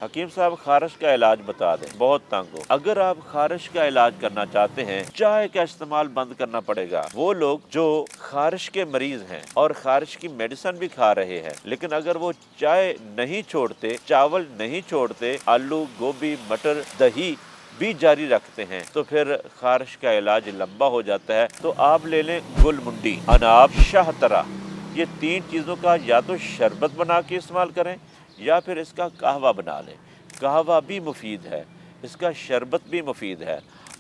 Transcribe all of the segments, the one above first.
حکیم صاحب خارش کا علاج بتا دیں، بہت تنگ ہو۔ اگر آپ خارش کا علاج کرنا چاہتے ہیں، چائے کا استعمال بند کرنا پڑے گا۔ وہ لوگ جو خارش کے مریض ہیں اور خارش کی میڈیسن بھی کھا رہے ہیں، لیکن اگر وہ چائے نہیں چھوڑتے، چاول نہیں چھوڑتے، آلو، گوبھی، مٹر، دہی بھی جاری رکھتے ہیں، تو پھر خارش کا علاج لمبا ہو جاتا ہے۔ تو آپ لے لیں گل منڈی، اناب، شاہترہ، یہ تین چیزوں کا یا تو شربت بنا کے استعمال کریں یا پھر اس کا قہوہ بنا لیں۔ قہوہ بھی مفید ہے، اس کا شربت بھی مفید ہے۔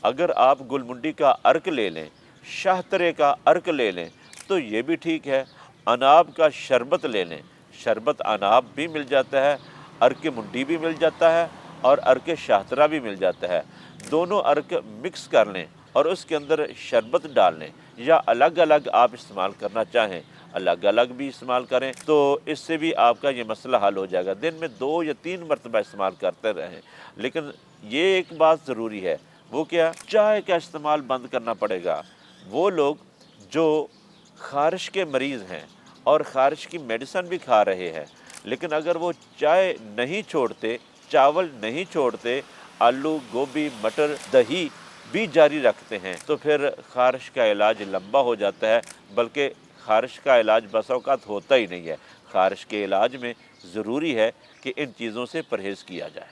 اگر آپ گل منڈی کا عرق لے لیں، شاہترے کا عرق لے لیں تو یہ بھی ٹھیک ہے۔ اناب کا شربت لے لیں، شربت اناب بھی مل جاتا ہے، عرق منڈی بھی مل جاتا ہے اور عرق شاہترہ بھی مل جاتا ہے۔ دونوں عرق مکس کر لیں اور اس کے اندر شربت ڈال لیں، یا الگ الگ آپ استعمال کرنا چاہیں الگ الگ بھی استعمال کریں، تو اس سے بھی آپ کا یہ مسئلہ حل ہو جائے گا۔ دن میں 2 یا 3 مرتبہ استعمال کرتے رہیں، لیکن یہ ایک بات ضروری ہے، وہ کیا؟ چائے کا استعمال بند کرنا پڑے گا۔ وہ لوگ جو خارش کے مریض ہیں اور خارش کی میڈیسن بھی کھا رہے ہیں، لیکن اگر وہ چائے نہیں چھوڑتے، چاول نہیں چھوڑتے، آلو، گوبھی، مٹر، دہی بھی جاری رکھتے ہیں، تو پھر خارش کا علاج لمبا ہو جاتا ہے، بلکہ خارش کا علاج بسا اوقات ہوتا ہی نہیں ہے۔ خارش کے علاج میں ضروری ہے کہ ان چیزوں سے پرہیز کیا جائے۔